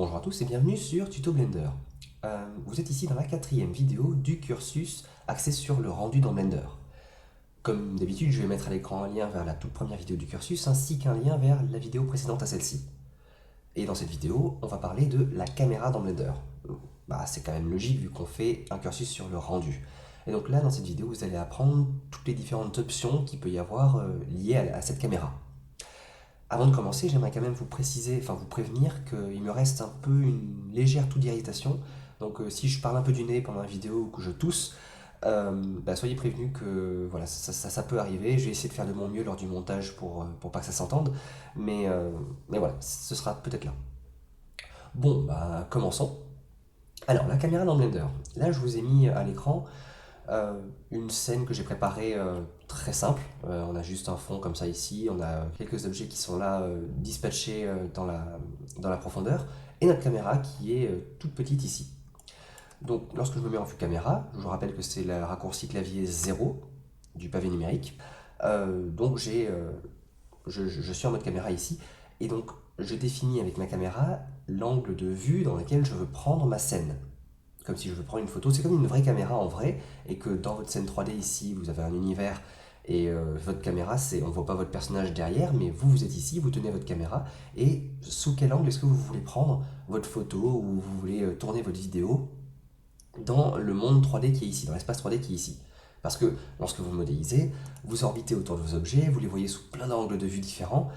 Bonjour à tous et bienvenue sur Tuto Blender. Vous êtes ici dans la 4e vidéo du cursus axé sur le rendu dans Blender. Comme d'habitude, je vais mettre à l'écran un lien vers la toute première vidéo du cursus ainsi qu'un lien vers la vidéo précédente à celle-ci. Et dans cette vidéo, on va parler de la caméra dans Blender. C'est quand même logique vu qu'on fait un cursus sur le rendu. Et donc là, dans cette vidéo, vous allez apprendre toutes les différentes options qu'il peut y avoir liées à cette caméra. Avant de commencer, j'aimerais quand même vous préciser, enfin vous prévenir qu'il me reste un peu une légère toux d'irritation. Donc si je parle un peu du nez pendant la vidéo ou que je tousse, soyez prévenus que voilà, ça peut arriver. Je vais essayer de faire de mon mieux lors du montage pour pas que ça s'entende. Mais voilà, ce sera peut-être là. Bon, commençons. Alors, la caméra dans Blender. Là, je vous ai mis à l'écran une scène que j'ai préparée très simple. On a juste un fond comme ça ici, on a quelques objets qui sont là dispatchés dans la profondeur, et notre caméra qui est toute petite ici. Donc lorsque je me mets en vue caméra, je vous rappelle que c'est le raccourci clavier 0 du pavé numérique, donc je suis en mode caméra ici, et donc je définis avec ma caméra l'angle de vue dans lequel je veux prendre ma scène comme si je veux prendre une photo. C'est comme une vraie caméra en vrai, et que dans votre scène 3D ici, vous avez un univers, et votre caméra, on ne voit pas votre personnage derrière, mais vous êtes ici, vous tenez votre caméra, et sous quel angle est-ce que vous voulez prendre votre photo, ou vous voulez tourner votre vidéo dans le monde 3D qui est ici, dans l'espace 3D qui est ici. Parce que lorsque vous modélisez, vous orbitez autour de vos objets, vous les voyez sous plein d'angles de vue différents,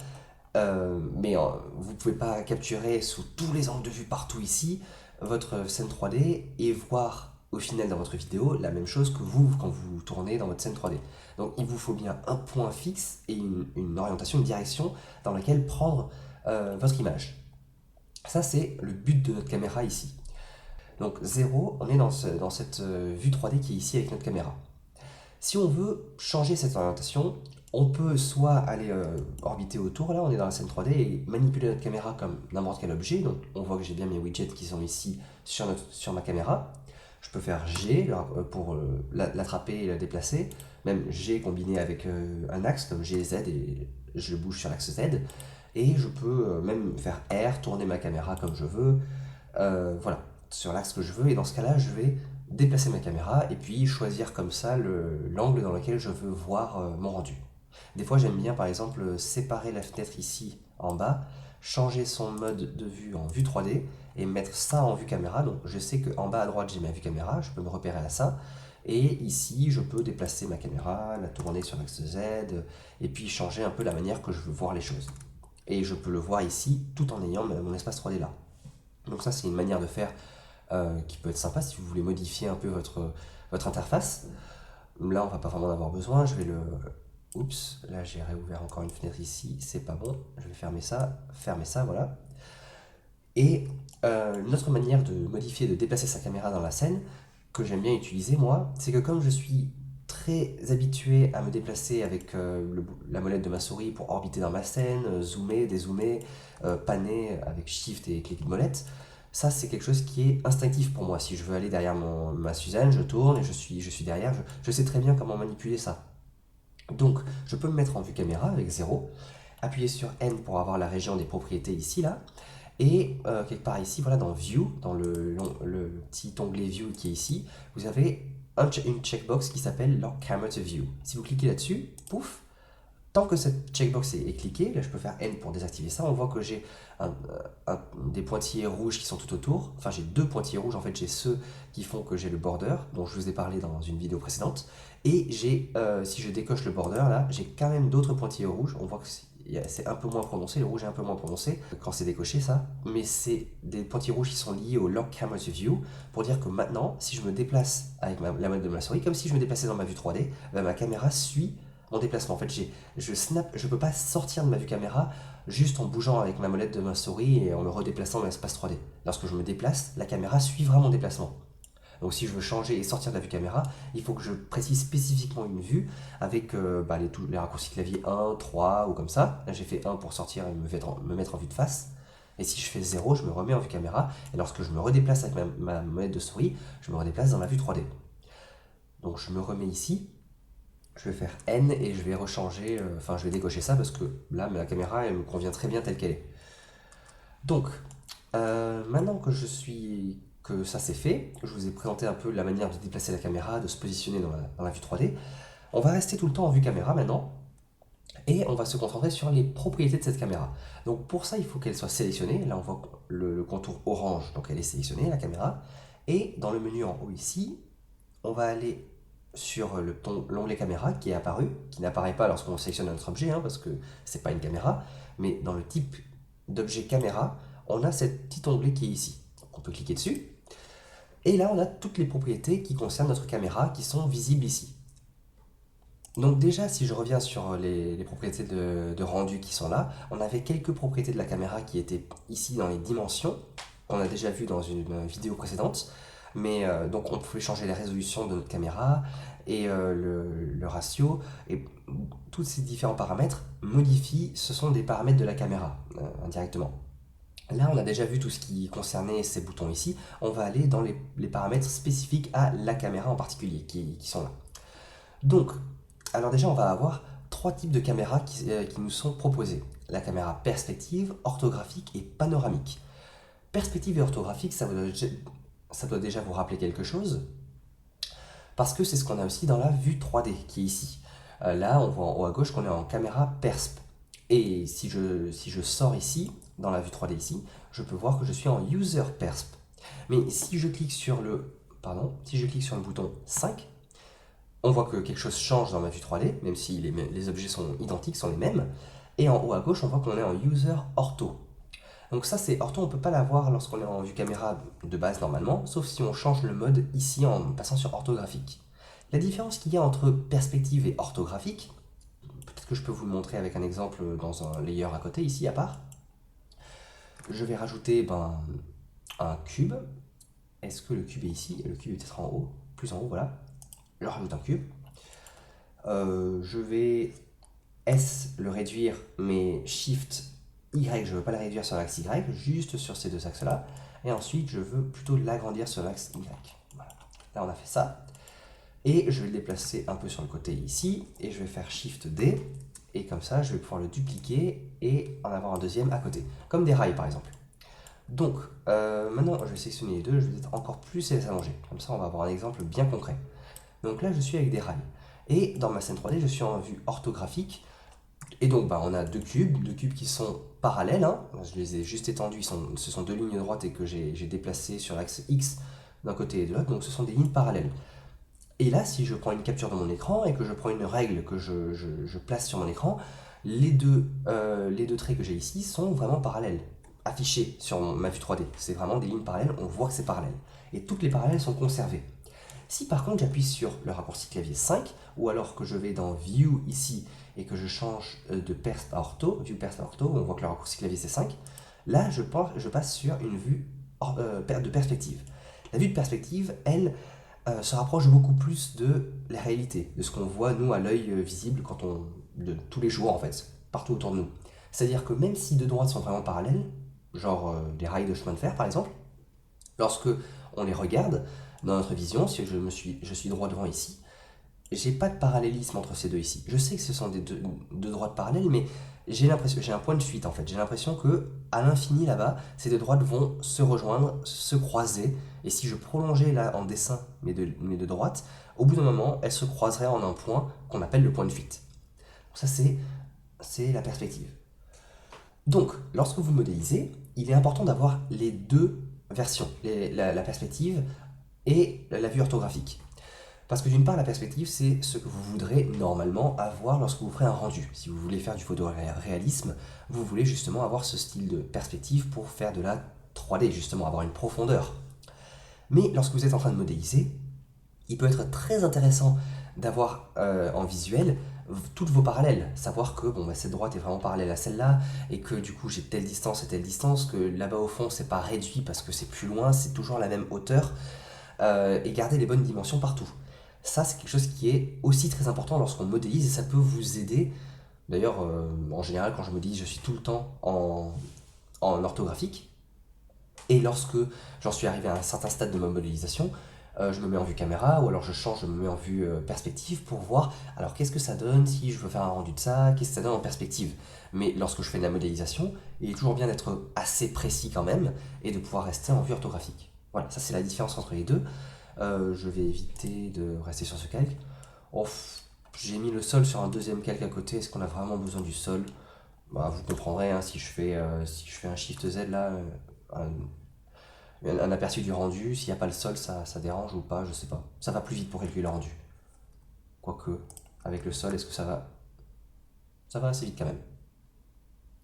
mais vous ne pouvez pas capturer sous tous les angles de vue partout ici votre scène 3D et voir au final dans votre vidéo la même chose que vous quand vous tournez dans votre scène 3D. Donc il vous faut bien un point fixe et une orientation, une direction dans laquelle prendre votre image. Ça c'est le but de notre caméra ici. Donc 0, on est dans cette vue 3D qui est ici avec notre caméra. Si on veut changer cette orientation, on peut soit aller orbiter autour, là on est dans la scène 3D, et manipuler notre caméra comme n'importe quel objet. Donc on voit que j'ai bien mes widgets qui sont ici sur ma caméra. Je peux faire G pour l'attraper et la déplacer. Même G combiné avec un axe comme G et Z, et je bouge sur l'axe Z. Et je peux même faire R, tourner ma caméra comme je veux. Voilà, sur l'axe que je veux. Et dans ce cas-là, je vais déplacer ma caméra et puis choisir comme ça l'angle dans lequel je veux voir mon rendu. Des fois, j'aime bien par exemple séparer la fenêtre ici en bas, changer son mode de vue en vue 3D et mettre ça en vue caméra. Donc je sais qu'en bas à droite, j'ai ma vue caméra, je peux me repérer à ça. Et ici, je peux déplacer ma caméra, la tourner sur l'axe Z et puis changer un peu la manière que je veux voir les choses. Et je peux le voir ici tout en ayant mon espace 3D là. Donc ça, c'est une manière de faire qui peut être sympa si vous voulez modifier un peu votre interface. Là, on va pas vraiment en avoir besoin. Je vais le... Oups, là j'ai réouvert encore une fenêtre ici, c'est pas bon. Je vais fermer ça, voilà. Et une autre manière de modifier, de déplacer sa caméra dans la scène, que j'aime bien utiliser moi, c'est que comme je suis très habitué à me déplacer avec la molette de ma souris pour orbiter dans ma scène, zoomer, dézoomer, panner avec Shift et clic de molette, ça c'est quelque chose qui est instinctif pour moi. Si je veux aller derrière ma Suzanne, je tourne et je suis derrière, je sais très bien comment manipuler ça. Donc je peux me mettre en vue caméra avec 0, appuyer sur N pour avoir la région des propriétés ici, là, et quelque part ici, voilà, dans View, dans le petit onglet View qui est ici, vous avez une checkbox qui s'appelle Lock Camera to View. Si vous cliquez là-dessus, pouf, tant que cette checkbox est cliquée, là je peux faire N pour désactiver ça, on voit que j'ai des pointillés rouges qui sont tout autour. Enfin, j'ai deux pointillés rouges, en fait, j'ai ceux qui font que j'ai le border, dont je vous ai parlé dans une vidéo précédente. Et si je décoche le border, là, j'ai quand même d'autres pointillés rouges. On voit que c'est un peu moins prononcé, le rouge est un peu moins prononcé quand c'est décoché, ça. Mais c'est des pointillés rouges qui sont liés au Lock Camera to View, pour dire que maintenant, si je me déplace avec la molette de ma souris, comme si je me déplaçais dans ma vue 3D, ma caméra suit mon déplacement. En fait, je peux pas sortir de ma vue caméra juste en bougeant avec ma molette de ma souris et en me redéplaçant dans l'espace 3D. Lorsque je me déplace, la caméra suivra mon déplacement. Donc si je veux changer et sortir de la vue caméra, il faut que je précise spécifiquement une vue avec les raccourcis clavier 1, 3 ou comme ça. Là j'ai fait 1 pour sortir et me mettre en vue de face. Et si je fais 0, je me remets en vue caméra. Et lorsque je me redéplace avec ma molette de souris, je me redéplace dans la vue 3D. Donc je me remets ici. Je vais faire N et je vais rechanger, je vais décocher ça parce que là, ma caméra, elle me convient très bien telle qu'elle est. Donc, Maintenant que ça c'est fait, je vous ai présenté un peu la manière de déplacer la caméra, de se positionner dans la vue 3D, on va rester tout le temps en vue caméra maintenant, et on va se concentrer sur les propriétés de cette caméra. Donc pour ça, il faut qu'elle soit sélectionnée. Là, on voit le contour orange, donc elle est sélectionnée, la caméra. Et dans le menu en haut ici, on va aller sur l'onglet caméra qui est apparu, qui n'apparaît pas lorsqu'on sélectionne notre objet, parce que c'est pas une caméra, mais dans le type d'objet caméra, on a cet petit onglet qui est ici. Donc on peut cliquer dessus. Et là, on a toutes les propriétés qui concernent notre caméra qui sont visibles ici. Donc déjà, si je reviens sur les propriétés de rendu qui sont là, on avait quelques propriétés de la caméra qui étaient ici dans les dimensions, qu'on a déjà vu dans une vidéo précédente. Mais donc on pouvait changer la résolution de notre caméra et le ratio, et tous ces différents paramètres modifient, ce sont des paramètres de la caméra indirectement. Là, on a déjà vu tout ce qui concernait ces boutons ici. On va aller dans les paramètres spécifiques à la caméra en particulier qui sont là. Donc, alors déjà, on va avoir trois types de caméras qui nous sont proposées. La caméra perspective, orthographique et panoramique. Perspective et orthographique, ça doit déjà vous rappeler quelque chose, parce que c'est ce qu'on a aussi dans la vue 3D qui est ici. Là, on voit en haut à gauche qu'on est en caméra persp. Et si je sors ici, dans la vue 3D ici, je peux voir que je suis en user persp. Mais si je clique sur le bouton 5, on voit que quelque chose change dans ma vue 3D, même si les objets sont identiques, sont les mêmes. Et en haut à gauche, on voit qu'on est en user ortho. Donc ça, c'est ortho, on ne peut pas l'avoir lorsqu'on est en vue caméra de base normalement, sauf si on change le mode ici en passant sur orthographique. La différence qu'il y a entre perspective et orthographique, peut-être que je peux vous le montrer avec un exemple dans un layer à côté, ici à part. Je vais rajouter un cube. Est-ce que le cube est ici? Le cube est peut-être en haut, plus en haut, voilà. Je rajoute un cube. Je vais le réduire, mais Shift Y, je ne veux pas le réduire sur l'axe Y, juste sur ces deux axes-là. Et ensuite, je veux plutôt l'agrandir sur l'axe Y. Voilà. Là, on a fait ça. Et je vais le déplacer un peu sur le côté ici. Et je vais faire Shift D. Et comme ça, je vais pouvoir le dupliquer et en avoir un deuxième à côté. Comme des rails, par exemple. Donc, maintenant, je vais sélectionner les deux. Je vais être encore plus les allonger. Comme ça, on va avoir un exemple bien concret. Donc là, je suis avec des rails. Et dans ma scène 3D, je suis en vue orthographique. Et donc, on a deux cubes qui sont parallèles. Je les ai juste étendus, ce sont deux lignes droites et que j'ai déplacées sur l'axe X d'un côté et de l'autre. Donc, ce sont des lignes parallèles. Et là, si je prends une capture de mon écran et que je prends une règle que je place sur mon écran, les deux traits que j'ai ici sont vraiment parallèles, affichés sur ma vue 3D. C'est vraiment des lignes parallèles, on voit que c'est parallèle. Et toutes les parallèles sont conservées. Si par contre j'appuie sur le raccourci clavier 5, ou alors que je vais dans View ici et que je change de persp à ortho, View persp à ortho, on voit que le raccourci clavier c'est 5, là je passe sur une vue de perspective. La vue de perspective, elle, se rapproche beaucoup plus de la réalité, de ce qu'on voit nous à l'œil visible de tous les jours en fait, partout autour de nous. C'est-à-dire que même si deux droites sont vraiment parallèles, genre des rails de chemin de fer par exemple, lorsque on les regarde dans notre vision, si je suis droit devant ici, j'ai pas de parallélisme entre ces deux ici. Je sais que ce sont deux droites parallèles, mais j'ai un point de fuite en fait. J'ai l'impression que à l'infini là-bas, ces deux droites vont se rejoindre, se croiser. Et si je prolongeais là en dessin mes deux droites, au bout d'un moment, elles se croiseraient en un point qu'on appelle le point de fuite. Donc ça, c'est la perspective. Donc, lorsque vous modélisez, il est important d'avoir les deux versions, la perspective et la vue orthographique. Parce que d'une part, la perspective, c'est ce que vous voudrez normalement avoir lorsque vous ferez un rendu. Si vous voulez faire du photoréalisme, vous voulez justement avoir ce style de perspective pour faire de la 3D, justement, avoir une profondeur. Mais lorsque vous êtes en train de modéliser, il peut être très intéressant d'avoir en visuel toutes vos parallèles. Savoir que cette droite est vraiment parallèle à celle-là, et que du coup j'ai telle distance et telle distance, que là-bas au fond c'est pas réduit parce que c'est plus loin, c'est toujours la même hauteur, et garder les bonnes dimensions partout. Ça, c'est quelque chose qui est aussi très important lorsqu'on modélise et ça peut vous aider. D'ailleurs, en général, quand je modélise, je suis tout le temps en orthographique. Et lorsque j'en suis arrivé à un certain stade de ma modélisation, je me mets en vue caméra, ou alors je change, je me mets en vue perspective pour voir, alors qu'est-ce que ça donne si je veux faire un rendu de ça, qu'est-ce que ça donne en perspective. Mais lorsque je fais de la modélisation, il est toujours bien d'être assez précis quand même, et de pouvoir rester en vue orthographique. Voilà, ça c'est la différence entre les deux. Je vais éviter de rester sur ce calque. Oh, j'ai mis le sol sur un deuxième calque à côté, est-ce qu'on a vraiment besoin du sol? Bah, vous comprendrez, hein, si je fais un Shift Z là, un aperçu du rendu, s'il n'y a pas le sol, ça dérange ou pas, je sais pas. Ça va plus vite pour calculer le rendu. Quoique, avec le sol, est-ce que ça va? Ça va assez vite quand même.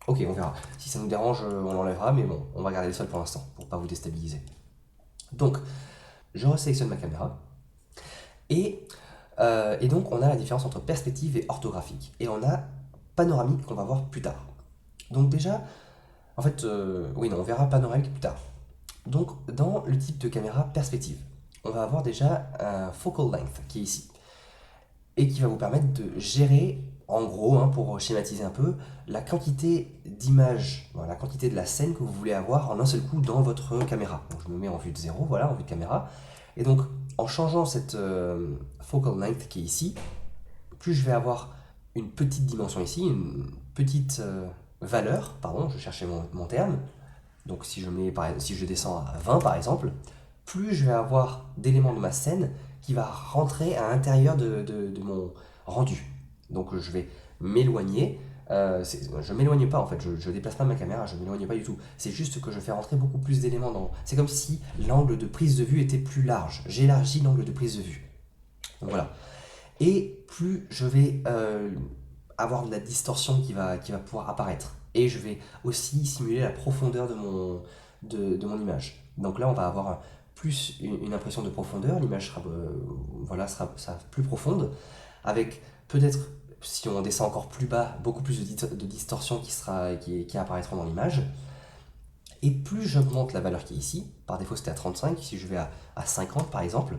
Ok, on verra. Si ça nous dérange, on l'enlèvera, mais bon, on va garder le sol pour l'instant, pour pas vous déstabiliser. Donc, je resélectionne ma caméra, et donc on a la différence entre perspective et orthographique. Et on a panoramique qu'on va voir plus tard. Donc déjà, en fait, oui, non, on verra panoramique plus tard. Donc, dans le type de caméra perspective, on va avoir déjà un focal length qui est ici et qui va vous permettre de gérer, en gros, hein, pour schématiser un peu, la quantité d'images, la quantité de la scène que vous voulez avoir en un seul coup dans votre caméra. Donc, je me mets en vue de 0, voilà, en vue de caméra. Et donc, en changeant cette focal length qui est ici, plus je vais avoir une petite dimension ici, une petite valeur, pardon, je cherchais mon terme, donc si je descends à 20 par exemple, plus je vais avoir d'éléments de ma scène qui va rentrer à l'intérieur de mon rendu. Donc je vais m'éloigner. Je ne m'éloigne pas en fait, je ne déplace pas ma caméra, je ne m'éloigne pas du tout. C'est juste que je fais rentrer beaucoup plus d'éléments dans. C'est comme si l'angle de prise de vue était plus large. J'élargis l'angle de prise de vue. Donc voilà. Et plus je vais avoir de la distorsion qui va pouvoir apparaître. Et je vais aussi simuler la profondeur de mon image. Donc là, on va avoir plus une impression de profondeur, l'image sera plus profonde, avec peut-être, si on descend encore plus bas, beaucoup plus de distorsion qui apparaîtront dans l'image. Et plus j'augmente la valeur qui est ici, par défaut c'était à 35, si je vais à 50 par exemple,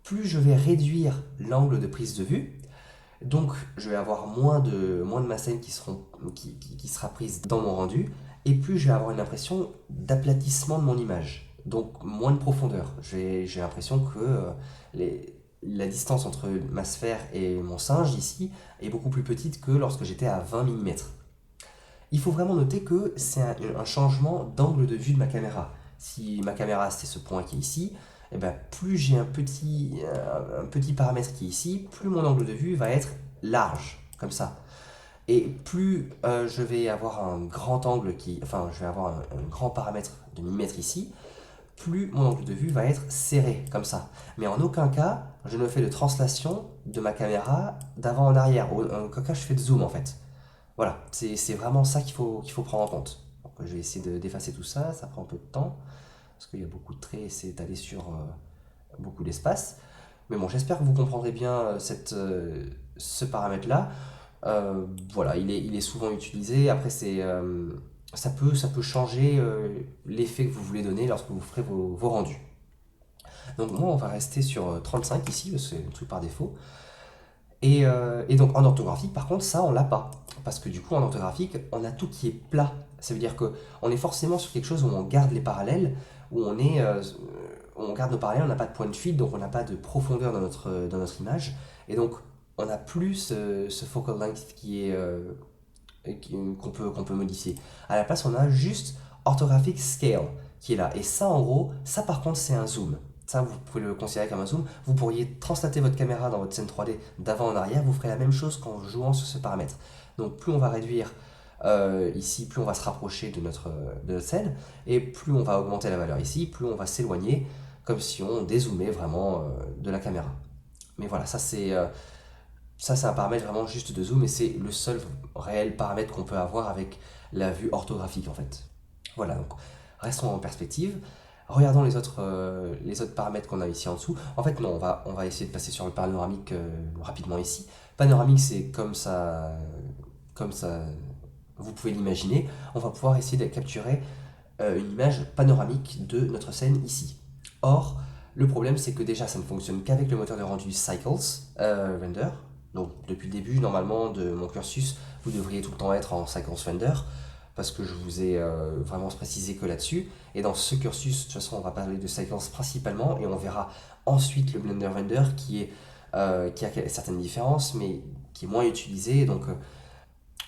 plus je vais réduire l'angle de prise de vue. Donc, je vais avoir moins de ma scène qui sera prise dans mon rendu, et plus je vais avoir une impression d'aplatissement de mon image. Donc, moins de profondeur. J'ai l'impression que la distance entre ma sphère et mon singe ici est beaucoup plus petite que lorsque j'étais à 20 mm. Il faut vraiment noter que c'est un changement d'angle de vue de ma caméra. Si ma caméra c'est ce point qui est ici, et ben, plus j'ai un petit paramètre qui est ici, plus mon angle de vue va être large, comme ça. Et plus je vais avoir un grand angle je vais avoir un grand paramètre de millimètre ici, plus mon angle de vue va être serré, comme ça. Mais en aucun cas, je ne fais de translation de ma caméra d'avant en arrière. En aucun cas, je fais de zoom, en fait. Voilà, c'est vraiment ça qu'il faut prendre en compte. Donc, je vais essayer d'effacer tout ça, ça prend un peu de temps, parce qu'il y a beaucoup de traits et c'est étalé sur beaucoup d'espace. Mais bon, j'espère que vous comprendrez bien ce paramètre-là. Voilà, il est souvent utilisé. Après, ça peut changer l'effet que vous voulez donner lorsque vous ferez vos rendus. Donc moi, on va rester sur 35 ici, parce que c'est le truc par défaut. Et donc en orthographique, par contre, ça, on l'a pas. Parce que du coup, en orthographique, on a tout qui est plat. Ça veut dire qu'on est forcément sur quelque chose où on garde les parallèles, où on garde nos parallèles, on n'a pas de point de fuite, donc on n'a pas de profondeur dans notre image. Et donc, on n'a plus ce focal length qu'on peut modifier. À la place, on a juste orthographic scale qui est là. Et ça, en gros, ça par contre, c'est un zoom. Ça, vous pouvez le considérer comme un zoom. Vous pourriez translater votre caméra dans votre scène 3D d'avant en arrière. Vous ferez la même chose qu'en jouant sur ce paramètre. Donc, plus on va réduire ici, plus on va se rapprocher de notre scène. Et plus on va augmenter la valeur ici, plus on va s'éloigner, comme si on dézoomait vraiment de la caméra. Mais voilà, ça c'est un paramètre vraiment juste de zoom et c'est le seul réel paramètre qu'on peut avoir avec la vue orthographique en fait. Voilà, donc restons en perspective. Regardons les autres paramètres qu'on a ici en dessous. En fait, non, on va essayer de passer sur le panoramique rapidement ici. Panoramique, c'est comme ça, vous pouvez l'imaginer. On va pouvoir essayer de capturer une image panoramique de notre scène ici. Or, le problème, c'est que déjà, ça ne fonctionne qu'avec le moteur de rendu Cycles Render. Donc, depuis le début, normalement, de mon cursus, vous devriez tout le temps être en Cycles Render. parce que je vous ai vraiment précisé que là-dessus. Et dans ce cursus, de toute façon, on va parler de Cycles principalement, et on verra ensuite le Blender Render qui a certaines différences, mais qui est moins utilisé. Donc,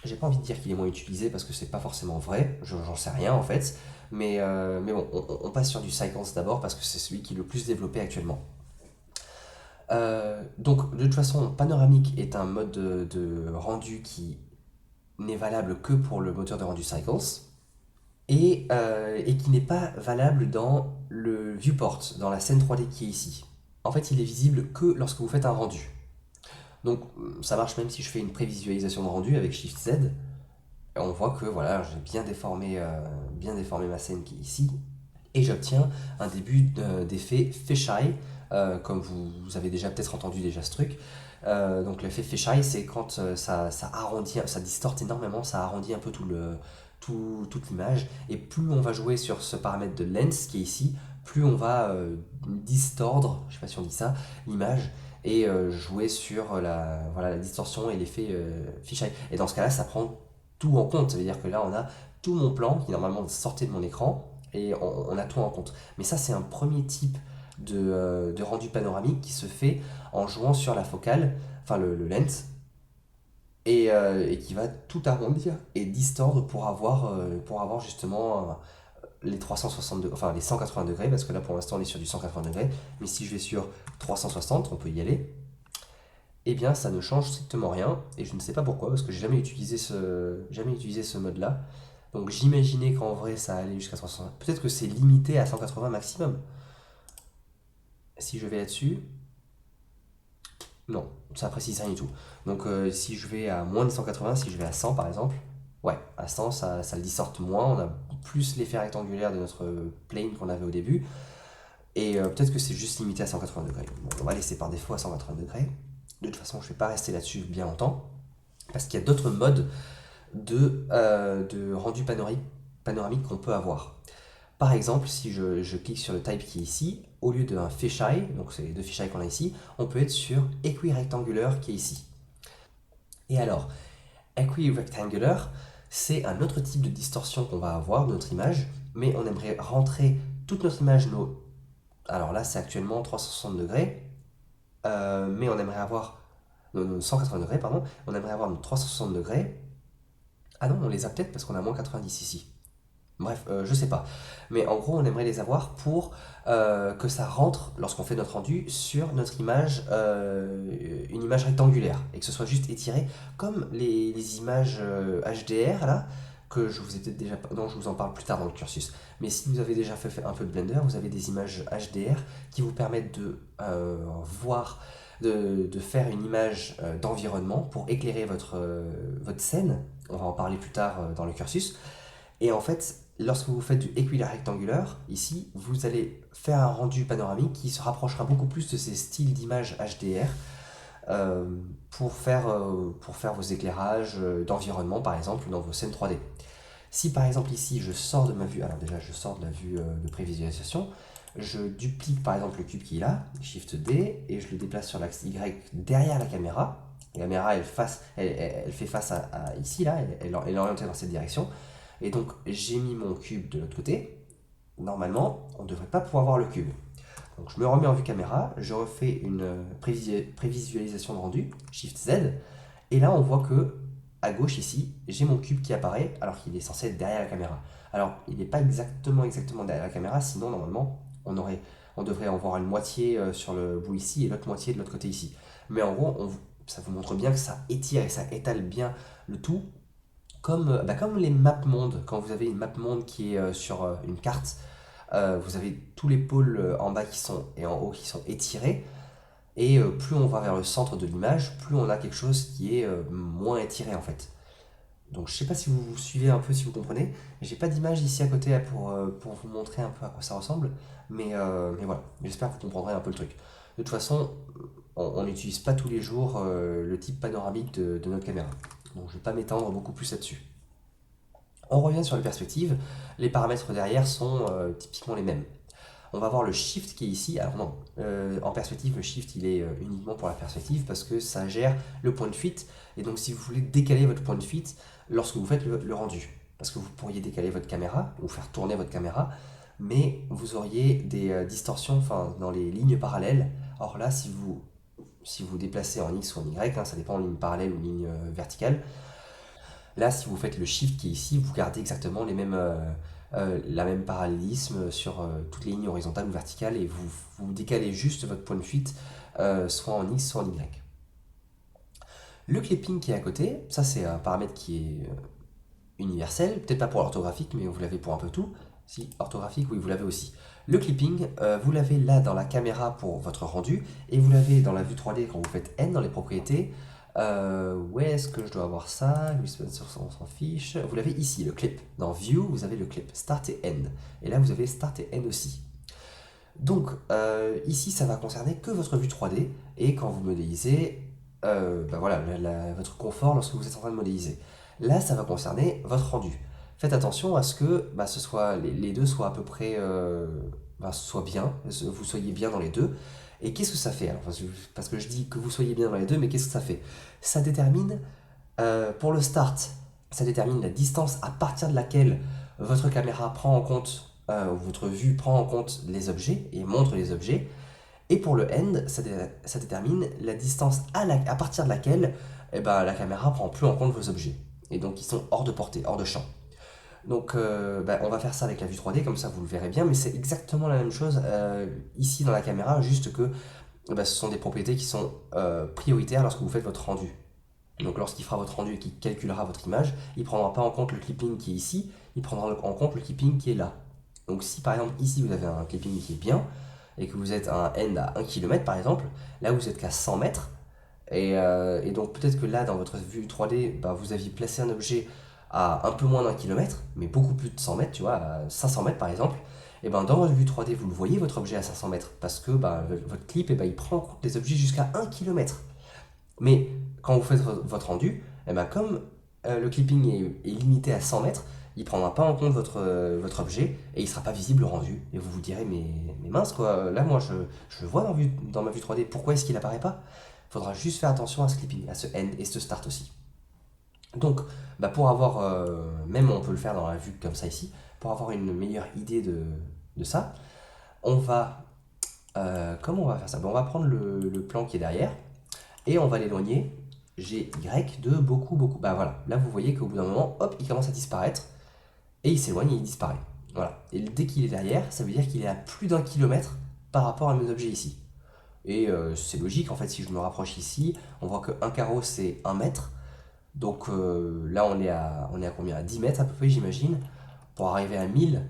j'ai pas envie de dire qu'il est moins utilisé parce que c'est pas forcément vrai, j'en sais rien en fait. Mais bon, on passe sur du Cycles d'abord parce que c'est celui qui est le plus développé actuellement. Donc, de toute façon, Panoramic est un mode de rendu qui n'est valable que pour le moteur de rendu Cycles et qui n'est pas valable dans le viewport, dans la scène 3D qui est ici. En fait, il est visible que lorsque vous faites un rendu. Donc, ça marche même si je fais une prévisualisation de rendu avec Shift Z. Et on voit que voilà, j'ai bien déformé ma scène qui est ici. Et j'obtiens un début d'effet fisheye, comme vous avez déjà peut-être entendu déjà ce truc. Donc l'effet fisheye, c'est quand ça arrondit, ça distorte énormément, ça arrondit un peu toute l'image. Et plus on va jouer sur ce paramètre de lens qui est ici, plus on va distordre, je sais pas si on dit ça, l'image et jouer sur voilà, la distorsion et l'effet fisheye. Et dans ce cas-là, ça prend tout en compte. Ça veut dire que là, on a tout mon plan qui normalement sortait de mon écran et on a tout en compte. Mais ça, c'est un premier type de rendu panoramique qui se fait en jouant sur la focale, enfin le lens, et qui va tout arrondir et distordre pour avoir justement les 360 degrés, enfin les 180 degrés, parce que là pour l'instant on est sur du 180 degrés, mais si je vais sur 360, on peut y aller, eh bien ça ne change strictement rien, et je ne sais pas pourquoi, parce que j'ai jamais utilisé ce mode-là. Donc j'imaginais qu'en vrai ça allait jusqu'à 360. Peut-être que c'est limité à 180 maximum. Si je vais là-dessus, non, ça précise rien du tout. Donc si je vais à moins de 180, si je vais à 100 par exemple, ouais, à 100 ça le distorte moins, on a plus l'effet rectangulaire de notre plane qu'on avait au début, et peut-être que c'est juste limité à 180 degrés. Bon, on va laisser par défaut à 180 degrés. De toute façon, je ne vais pas rester là-dessus bien longtemps, parce qu'il y a d'autres modes de rendu panoramique qu'on peut avoir. Par exemple, si je clique sur le type qui est ici, au lieu d'un fisheye, donc c'est les deux fisheye qu'on a ici, on peut être sur equirectangular qui est ici. Et alors, equirectangular, c'est un autre type de distorsion qu'on va avoir de notre image, mais on aimerait rentrer toute notre image, alors là c'est actuellement 360 degrés, mais on aimerait avoir 180 degrés, pardon, on aimerait avoir nos 360 degrés. Ah non, on les a peut-être parce qu'on a moins 90 ici. Bref, je sais pas. Mais en gros, on aimerait les avoir pour que ça rentre, lorsqu'on fait notre rendu, sur notre image, une image rectangulaire, et que ce soit juste étiré, comme les images HDR, là, que je vous ai peut-être déjà... Non, je vous en parle plus tard dans le cursus. Mais si vous avez déjà fait un peu de Blender, vous avez des images HDR qui vous permettent de voir, de faire une image d'environnement pour éclairer votre scène. On va en parler plus tard dans le cursus. Et en fait, lorsque vous faites du equirectangular, ici, vous allez faire un rendu panoramique qui se rapprochera beaucoup plus de ces styles d'images HDR euh, pour faire vos éclairages d'environnement, par exemple, dans vos scènes 3D. Si par exemple ici, je sors de ma vue, alors déjà, je sors de la vue de prévisualisation, je duplique par exemple le cube qui est là, Shift D, et je le déplace sur l'axe Y derrière la caméra. La caméra, elle fait face à ici, là, elle est orientée dans cette direction. Et donc j'ai mis mon cube de l'autre côté. Normalement, on ne devrait pas pouvoir voir le cube. Donc je me remets en vue caméra, je refais une prévisualisation de rendu, Shift Z, et là on voit que à gauche ici, j'ai mon cube qui apparaît alors qu'il est censé être derrière la caméra. Alors il n'est pas exactement derrière la caméra, sinon normalement on devrait en voir une moitié sur le bout ici et l'autre moitié de l'autre côté ici. Mais en gros, ça vous montre bien que ça étire et ça étale bien le tout comme les maps mondes, quand vous avez une map monde qui est sur une carte, vous avez tous les pôles en bas et en haut qui sont étirés, et plus on va vers le centre de l'image, plus on a quelque chose qui est moins étiré en fait. Donc je sais pas si vous suivez un peu, si vous comprenez. J'ai pas d'image ici à côté pour vous montrer un peu à quoi ça ressemble, mais voilà, j'espère que vous comprendrez un peu le truc. De toute façon, on n'utilise pas tous les jours le type panoramique de notre caméra. Donc je vais pas m'étendre beaucoup plus là-dessus. On revient sur les perspectives, les paramètres derrière sont typiquement les mêmes. On va voir le shift qui est ici. Alors non, en perspective, le shift il est uniquement pour la perspective parce que ça gère le point de fuite. Et donc si vous voulez décaler votre point de fuite lorsque vous faites le rendu. parce que vous pourriez décaler votre caméra ou faire tourner votre caméra, mais vous auriez des distorsions enfin, dans les lignes parallèles. Or là, si vous déplacez en X ou en Y, hein, ça dépend en ligne parallèle ou ligne verticale, là, si vous faites le shift qui est ici, vous gardez exactement la même parallélisme sur toutes les lignes horizontales ou verticales et vous décalez juste votre point de fuite soit en X, soit en Y. Le clipping qui est à côté, ça c'est un paramètre qui est universel, peut-être pas pour l'orthographique, mais vous l'avez pour un peu tout. Si, orthographique, oui, vous l'avez aussi. Le clipping, vous l'avez là dans la caméra pour votre rendu, et vous l'avez dans la vue 3D quand vous faites N dans les propriétés. Où est-ce que je dois avoir ça? Louis Spencer, on s'en fiche. Vous l'avez ici, le clip. Dans View, vous avez le clip, Start et End. Et là, vous avez Start et End aussi. Donc, ici, ça va concerner que votre vue 3D, et quand vous modélisez, ben voilà, votre confort lorsque vous êtes en train de modéliser. Là, ça va concerner votre rendu. Faites attention à ce que bah, les deux soient à peu près soient bien, vous soyez bien dans les deux. Et qu'est-ce que ça fait alors, parce que je dis que vous soyez bien dans les deux, mais qu'est-ce que ça fait? Ça détermine, pour le start, ça détermine la distance à partir de laquelle votre caméra prend en compte, ou votre vue prend en compte les objets et montre les objets. Et pour le end, ça détermine la distance à partir de laquelle la caméra prend plus en compte vos objets. Et donc ils sont hors de portée, hors de champ. Donc on va faire ça avec la vue 3D, comme ça vous le verrez bien, mais c'est exactement la même chose ici dans la caméra, juste que ce sont des propriétés qui sont prioritaires lorsque vous faites votre rendu. Donc lorsqu'il fera votre rendu et qu'il calculera votre image, il ne prendra pas en compte le clipping qui est ici, il prendra en compte le clipping qui est là. Donc si par exemple ici vous avez un clipping qui est bien, et que vous êtes à un end à 1 km par exemple, là vous êtes qu'à 100 mètres, et donc peut-être que là dans votre vue 3D, vous aviez placé un objet à un peu moins d'un kilomètre, mais beaucoup plus de 100 mètres, tu vois, à 500 mètres par exemple, et dans votre vue 3D vous le voyez votre objet à 500 mètres, parce que votre clip il prend en compte les objets jusqu'à 1 km. Mais quand vous faites votre rendu, comme le clipping est limité à 100 mètres, il ne prendra pas en compte votre objet et il ne sera pas visible le rendu. Et vous vous direz, mais mince quoi, là moi je le vois dans ma vue 3D, pourquoi est-ce qu'il apparaît pas? Il faudra juste faire attention à ce clipping, à ce end et ce start aussi. Donc, pour avoir, même on peut le faire dans la vue comme ça ici, pour avoir une meilleure idée de ça, on va, comment on va faire ça? On va prendre le plan qui est derrière et on va l'éloigner GY de beaucoup, beaucoup. Voilà, là vous voyez qu'au bout d'un moment, hop, il commence à disparaître et il s'éloigne et il disparaît. Voilà, et dès qu'il est derrière, ça veut dire qu'il est à plus d'un kilomètre par rapport à mes objets ici. Et c'est logique, en fait, si je me rapproche ici, on voit que 1 carreau c'est 1 mètre. Donc là on est à combien? À 10 mètres à peu près, j'imagine. Pour arriver à 1000,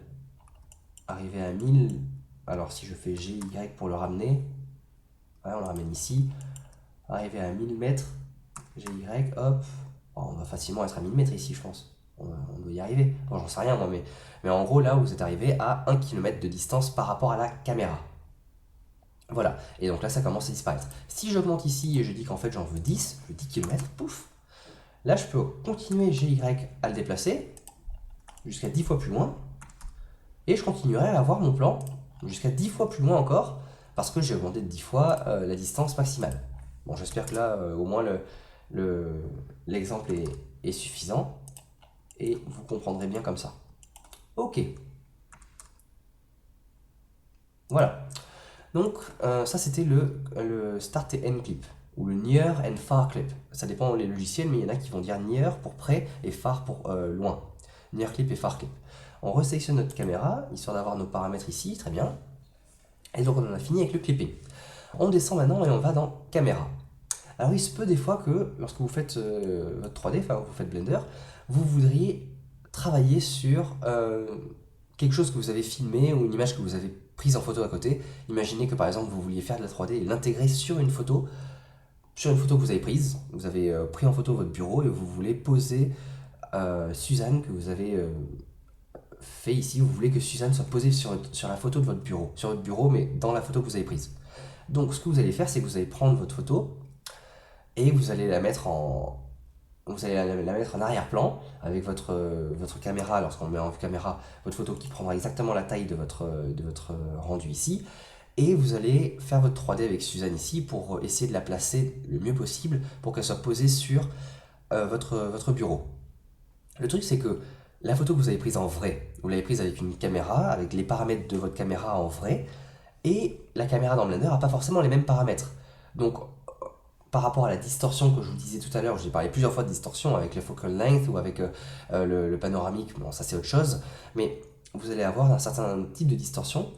alors si je fais GY pour le ramener, voilà, on le ramène ici, arriver à 1000 mètres, GY, hop, on va facilement être à 1000 mètres ici, je pense. On doit y arriver. Bon, j'en sais rien, moi, mais en gros, là, vous êtes arrivé à 1 km de distance par rapport à la caméra. Voilà. Et donc là, ça commence à disparaître. Si j'augmente ici et je dis qu'en fait, j'en veux 10, je veux 10 km, pouf. Là, je peux continuer GY à le déplacer jusqu'à 10 fois plus loin. Et je continuerai à avoir mon plan jusqu'à 10 fois plus loin encore, parce que j'ai augmenté de 10 fois la distance maximale. Bon, j'espère que là, au moins, l'exemple est suffisant et vous comprendrez bien comme ça. Ok. Voilà. Donc, ça, c'était le Start et End Clip, ou le Near and Far Clip. Ça dépend des logiciels, mais il y en a qui vont dire Near pour près et Far pour loin. Near Clip et Far Clip. On resélectionne notre caméra, histoire d'avoir nos paramètres ici, très bien. Et donc, on en a fini avec le clipping. On descend maintenant et on va dans Caméra. Alors il se peut des fois que lorsque vous faites votre 3D, enfin vous faites Blender, vous voudriez travailler sur quelque chose que vous avez filmé ou une image que vous avez prise en photo à côté. Imaginez que par exemple vous vouliez faire de la 3D et l'intégrer sur une photo que vous avez prise. Vous avez pris en photo votre bureau et vous voulez poser Suzanne que vous avez fait ici. Vous voulez que Suzanne soit posée sur la photo de votre bureau. Sur votre bureau mais dans la photo que vous avez prise. Donc ce que vous allez faire c'est que vous allez prendre votre photo et vous allez la mettre en arrière-plan avec votre caméra, lorsqu'on le met en caméra, votre photo qui prendra exactement la taille de votre rendu ici. Et vous allez faire votre 3D avec Suzanne ici pour essayer de la placer le mieux possible pour qu'elle soit posée sur votre bureau. Le truc c'est que La photo que vous avez prise en vrai, vous l'avez prise avec une caméra, avec les paramètres de votre caméra en vrai, et la caméra dans Blender n'a pas forcément les mêmes paramètres. Donc, par rapport à la distorsion que je vous disais tout à l'heure, j'ai parlé plusieurs fois de distorsion avec le focal length ou avec le panoramique, bon ça c'est autre chose, mais vous allez avoir un certain type de distorsion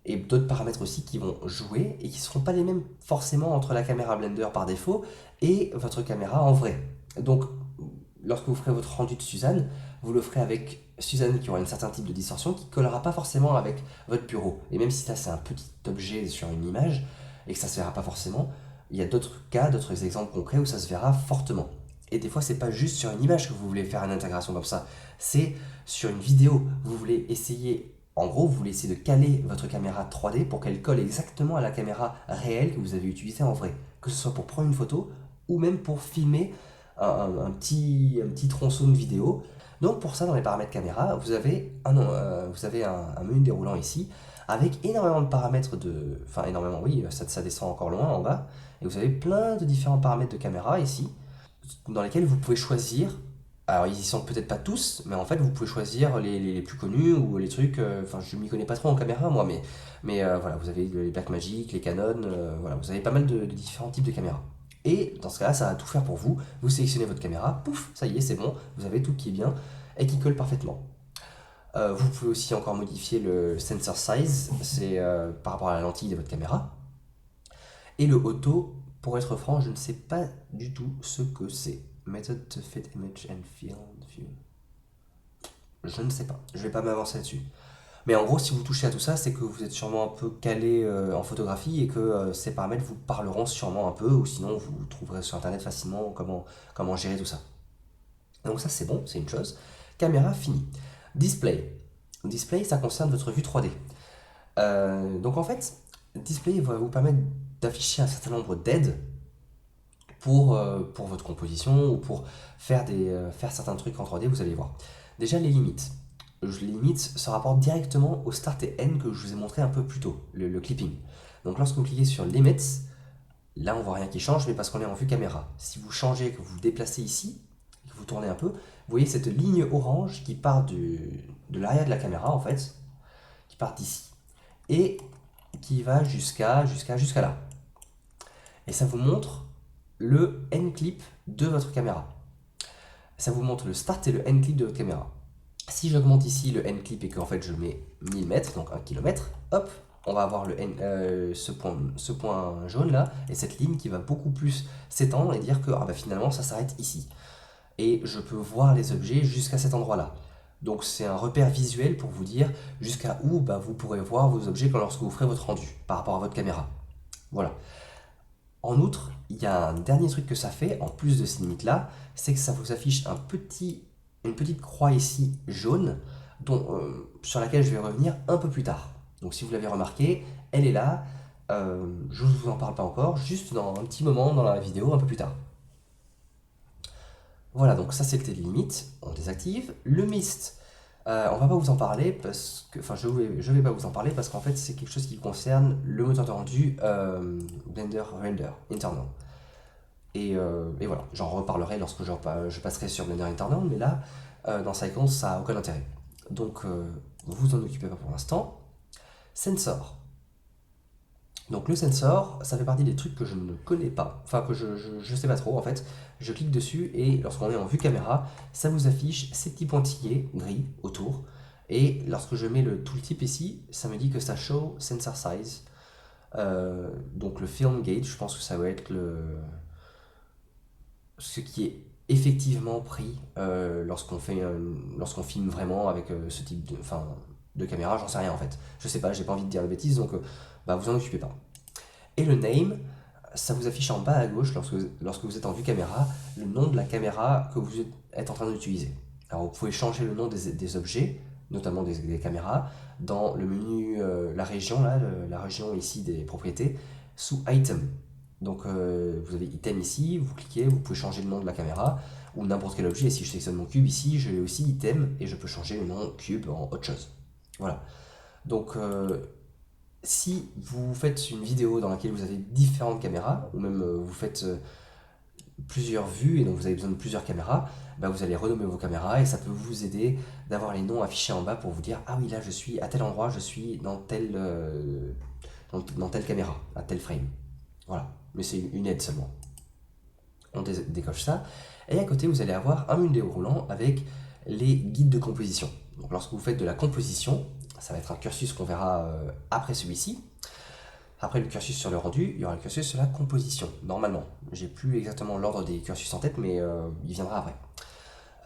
et d'autres paramètres aussi qui vont jouer et qui ne seront pas les mêmes forcément entre la caméra Blender par défaut et votre caméra en vrai. Donc, lorsque vous ferez votre rendu de Suzanne, vous le ferez avec Suzanne qui aura un certain type de distorsion qui ne collera pas forcément avec votre bureau. Et même si ça c'est un petit objet sur une image et que ça ne se verra pas forcément, il y a d'autres cas, d'autres exemples concrets où ça se verra fortement. Et des fois, c'est pas juste sur une image que vous voulez faire une intégration comme ça, c'est sur une vidéo. Vous voulez essayer, en gros, vous voulez essayer de caler votre caméra 3D pour qu'elle colle exactement à la caméra réelle que vous avez utilisée en vrai. Que ce soit pour prendre une photo ou même pour filmer un petit tronçon de vidéo. Donc pour ça, dans les paramètres caméra, vous avez un menu déroulant ici avec énormément de paramètres de... Enfin énormément, oui, ça descend encore loin en bas. Et vous avez plein de différents paramètres de caméra ici dans lesquels vous pouvez choisir. Alors, ils y sont peut-être pas tous, mais en fait, vous pouvez choisir les plus connus ou les trucs. Enfin, je m'y connais pas trop en caméra, moi, mais voilà, vous avez les Blackmagic, les Canon, voilà, vous avez pas mal de différents types de caméras. Et dans ce cas-là, ça va tout faire pour vous. Vous sélectionnez votre caméra, pouf, ça y est, c'est bon, vous avez tout qui est bien et qui colle parfaitement. Vous pouvez aussi encore modifier le sensor size, c'est par rapport à la lentille de votre caméra. Et le auto, pour être franc, je ne sais pas du tout ce que c'est. Method to fit image and field view. Je ne sais pas, je vais pas m'avancer là-dessus. Mais en gros, si vous touchez à tout ça, c'est que vous êtes sûrement un peu calé en photographie et que ces paramètres vous parleront sûrement un peu, ou sinon vous trouverez sur internet facilement comment gérer tout ça. Donc ça c'est bon, c'est une chose. Caméra finie. Display. Display, ça concerne votre vue 3D. Donc en fait, Display va vous permettre d'afficher un certain nombre d'aides pour votre composition ou pour faire certains trucs en 3D, vous allez voir. Déjà les limites. Les limites se rapportent directement au Start et End que je vous ai montré un peu plus tôt, le clipping. Donc lorsque vous cliquez sur Limits, là on voit rien qui change, mais parce qu'on est en vue caméra. Si vous changez, que vous vous déplacez ici, que vous tournez un peu, vous voyez cette ligne orange qui part de l'arrière de la caméra en fait, qui part d'ici, et qui va jusqu'à là. Et ça vous montre le end clip de votre caméra. Ça vous montre le start et le end clip de votre caméra. Si j'augmente ici le end clip et qu'en fait je mets 1000 mètres, donc 1 km, hop, on va avoir ce point jaune là, et cette ligne qui va beaucoup plus s'étendre et dire que ah bah, finalement ça s'arrête ici. Et je peux voir les objets jusqu'à cet endroit là. Donc c'est un repère visuel pour vous dire jusqu'à où bah, vous pourrez voir vos objets lorsque vous ferez votre rendu par rapport à votre caméra. Voilà. En outre, il y a un dernier truc que ça fait, en plus de ces limites-là, c'est que ça vous affiche une petite croix ici jaune, sur laquelle je vais revenir un peu plus tard. Donc si vous l'avez remarqué, elle est là, je ne vous en parle pas encore, juste dans un petit moment dans la vidéo, un peu plus tard. Voilà, donc ça c'était les limites, on désactive. Le mist, on va pas vous en parler parce que, enfin je vais pas vous en parler parce qu'en fait c'est quelque chose qui concerne le moteur de rendu Blender Render Internal. Et voilà, j'en reparlerai lorsque je passerai sur Blender Internal, mais là, dans Cycles, ça n'a aucun intérêt. Donc, vous en occupez pas pour l'instant. Sensor. Donc le sensor, ça fait partie des trucs que je ne connais pas, enfin que je sais pas trop en fait. Je clique dessus et lorsqu'on est en vue caméra, ça vous affiche ces petits pointillés gris autour. Et lorsque je mets le tooltip ici, ça me dit que ça show sensor size. Donc le film gauge, je pense que ça va être ce qui est effectivement pris lorsqu'on filme vraiment avec ce type de caméra, j'en sais rien en fait. Je sais pas, j'ai pas envie de dire de bêtises, donc bah, vous en occupez pas. Et le name, ça vous affiche en bas à gauche lorsque vous êtes en vue caméra, le nom de la caméra que vous êtes en train d'utiliser. Alors vous pouvez changer le nom des objets, notamment des caméras, dans le menu, la région, là, la région ici des propriétés, sous Item. Donc vous avez Item ici, vous cliquez, vous pouvez changer le nom de la caméra, ou n'importe quel objet. Et si je sélectionne mon cube ici, j'ai aussi Item, et je peux changer le nom cube en autre chose. Voilà. Donc si vous faites une vidéo dans laquelle vous avez différentes caméras, ou même vous faites plusieurs vues et donc vous avez besoin de plusieurs caméras, bah, vous allez renommer vos caméras et ça peut vous aider d'avoir les noms affichés en bas pour vous dire ah oui là je suis à tel endroit, je suis dans telle caméra, à tel frame. Voilà, mais c'est une aide seulement. On décoche ça. Et à côté, vous allez avoir un menu roulant avec les guides de composition. Donc lorsque vous faites de la composition, ça va être un cursus qu'on verra après celui-ci. Après le cursus sur le rendu, il y aura le cursus sur la composition, normalement. J'ai plus exactement l'ordre des cursus en tête, mais il viendra après.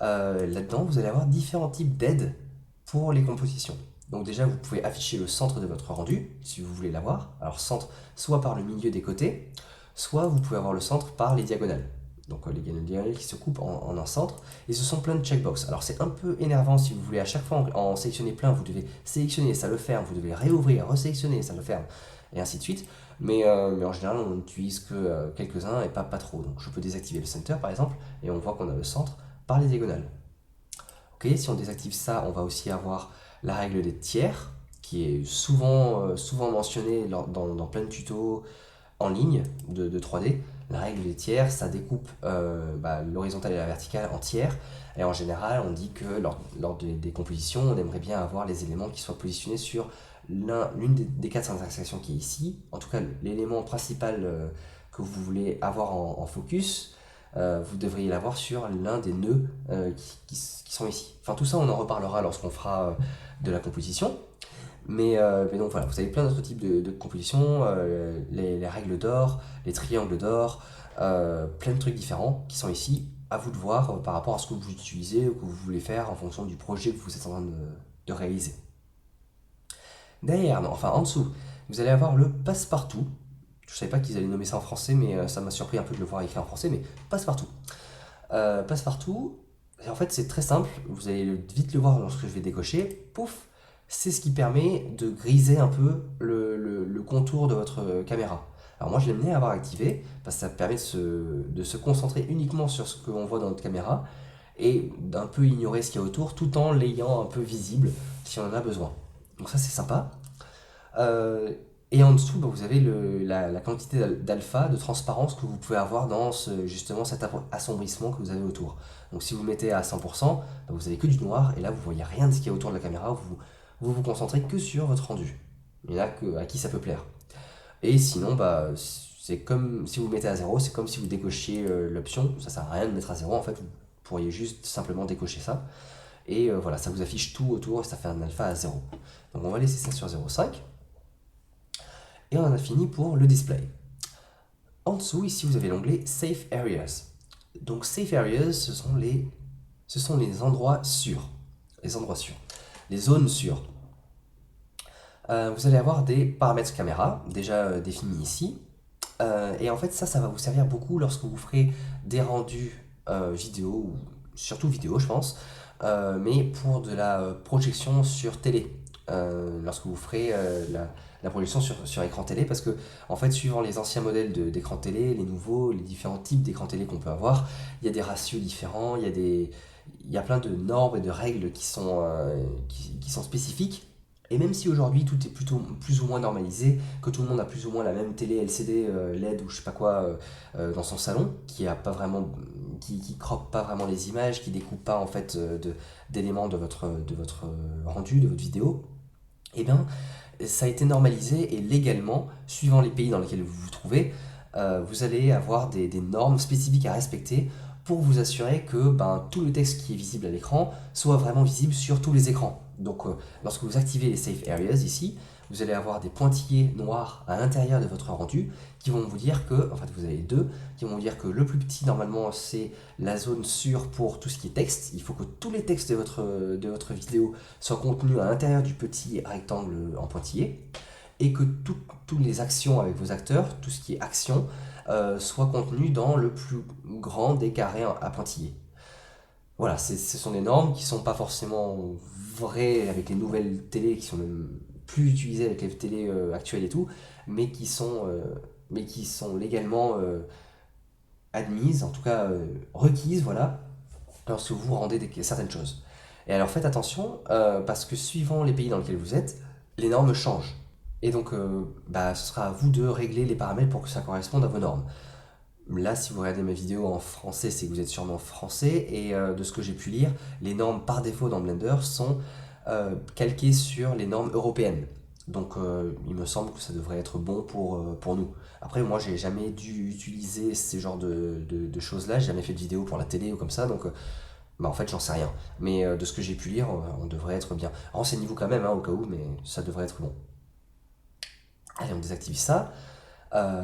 Là-dedans, vous allez avoir différents types d'aides pour les compositions. Donc déjà, vous pouvez afficher le centre de votre rendu, si vous voulez l'avoir. Alors centre, soit par le milieu des côtés, soit vous pouvez avoir le centre par les diagonales. Donc les diagonales qui se coupent en un centre, et ce sont plein de checkbox. Alors c'est un peu énervant si vous voulez à chaque fois en sélectionner plein, vous devez sélectionner, ça le ferme, vous devez réouvrir, resélectionner, ça le ferme, et ainsi de suite. Mais en général, on n'utilise que quelques-uns et pas trop. Donc je peux désactiver le center par exemple, et on voit qu'on a le centre par les diagonales. Ok, si on désactive ça, on va aussi avoir la règle des tiers, qui est souvent mentionnée dans plein de tutos en ligne de 3D. La règle des tiers, ça découpe l'horizontale et la verticale en tiers. Et en général, on dit que lors des compositions, on aimerait bien avoir les éléments qui soient positionnés sur l'une des quatre intersections qui est ici. En tout cas, l'élément principal que vous voulez avoir en focus, vous devriez l'avoir sur l'un des nœuds qui sont ici. Enfin, tout ça, on en reparlera lorsqu'on fera de la composition. Mais donc voilà, vous avez plein d'autres types de compositions, les règles d'or, les triangles d'or, plein de trucs différents qui sont ici. À vous de voir par rapport à ce que vous utilisez ou que vous voulez faire en fonction du projet que vous êtes en train de réaliser. Derrière, non, enfin en dessous, vous allez avoir le passe-partout. Je ne savais pas qu'ils allaient nommer ça en français, mais ça m'a surpris un peu de le voir écrit en français, mais passe-partout. Passe-partout, en fait c'est très simple, vous allez vite le voir lorsque je vais décocher, pouf, c'est ce qui permet de griser un peu le contour de votre caméra. Alors moi je l'aime bien avoir activé, parce que ça permet de se concentrer uniquement sur ce qu'on voit dans notre caméra, et d'un peu ignorer ce qu'il y a autour, tout en l'ayant un peu visible si on en a besoin. Donc ça c'est sympa. Euh, et en dessous, bah, vous avez la quantité d'alpha, de transparence que vous pouvez avoir dans justement cet assombrissement que vous avez autour. Donc si vous mettez à 100%, bah, vous avez que du noir, et là vous voyez rien de ce qu'il y a autour de la caméra, vous concentrez que sur votre rendu. Il y en a à qui ça peut plaire. Et sinon, bah, c'est comme si vous mettez à 0, c'est comme si vous décochiez l'option, ça sert à rien de mettre à 0 en fait, vous pourriez juste simplement décocher ça. Et voilà, ça vous affiche tout autour, et ça fait un alpha à 0. Donc on va laisser ça sur 0,5. Et on en a fini pour le display. En dessous, ici, vous avez l'onglet Safe Areas. Donc Safe Areas, ce sont les endroits sûrs. Les endroits sûrs. Les zones sûres. Vous allez avoir des paramètres caméra, déjà définis ici. Et en fait, ça va vous servir beaucoup lorsque vous ferez des rendus vidéo, ou surtout vidéo, je pense, mais pour de la projection sur télé. Lorsque vous ferez la projection sur écran télé, parce que en fait, suivant les anciens modèles d'écran télé, les nouveaux, les différents types d'écran télé qu'on peut avoir, il y a des ratios différents, il y a plein de normes et de règles qui sont spécifiques. Et même si aujourd'hui tout est plutôt plus ou moins normalisé, que tout le monde a plus ou moins la même télé LCD, LED ou je sais pas quoi dans son salon, qui croppe pas vraiment les images, qui découpe pas en fait d'éléments de votre rendu, de votre vidéo, eh bien ça a été normalisé et légalement, suivant les pays dans lesquels vous vous trouvez, vous allez avoir des normes spécifiques à respecter pour vous assurer que tout le texte qui est visible à l'écran soit vraiment visible sur tous les écrans. Donc lorsque vous activez les Safe Areas ici, vous allez avoir des pointillés noirs à l'intérieur de votre rendu qui vont vous dire que, en fait vous avez deux, qui vont vous dire que le plus petit normalement c'est la zone sûre pour tout ce qui est texte. Il faut que tous les textes de votre vidéo soient contenus à l'intérieur du petit rectangle en pointillé et que toutes les actions avec vos acteurs, tout ce qui est action, soit contenu dans le plus grand des carrés à pointillés. Voilà, ce sont des normes qui ne sont pas forcément vraies avec les nouvelles télés, qui sont même plus utilisées avec les télés actuelles et tout, mais qui sont légalement admises, en tout cas requises, voilà, lorsque vous rendez certaines choses. Et alors faites attention, parce que suivant les pays dans lesquels vous êtes, les normes changent. Et donc, ce sera à vous de régler les paramètres pour que ça corresponde à vos normes. Là, si vous regardez ma vidéo en français, c'est que vous êtes sûrement français. Et de ce que j'ai pu lire, les normes par défaut dans Blender sont calquées sur les normes européennes. Donc il me semble que ça devrait être bon pour nous. Après, moi, j'ai jamais dû utiliser ces genres de choses-là. J'ai jamais fait de vidéo pour la télé ou comme ça. Donc bah, en fait, j'en sais rien. Mais de ce que j'ai pu lire, on devrait être bien. Renseignez-vous quand même, hein, au cas où, mais ça devrait être bon. Allez, on désactive ça.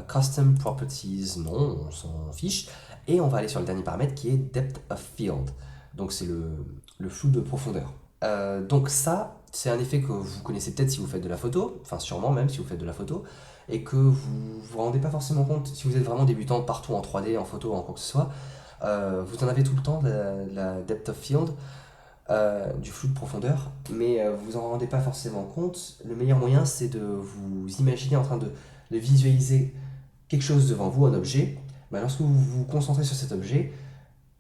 Custom Properties, non, on s'en fiche. Et on va aller sur le dernier paramètre qui est Depth of Field. Donc c'est le flou de profondeur. Donc ça, c'est un effet que vous connaissez peut-être si vous faites de la photo, enfin sûrement même si vous faites de la photo, et que vous vous rendez pas forcément compte si vous êtes vraiment débutant partout en 3D, en photo, en quoi que ce soit. Vous en avez tout le temps de la Depth of Field, du flou de profondeur, mais vous vous en rendez pas forcément compte. Le meilleur moyen, c'est de vous imaginer en train de visualiser quelque chose devant vous, un objet. Bah, lorsque vous vous concentrez sur cet objet,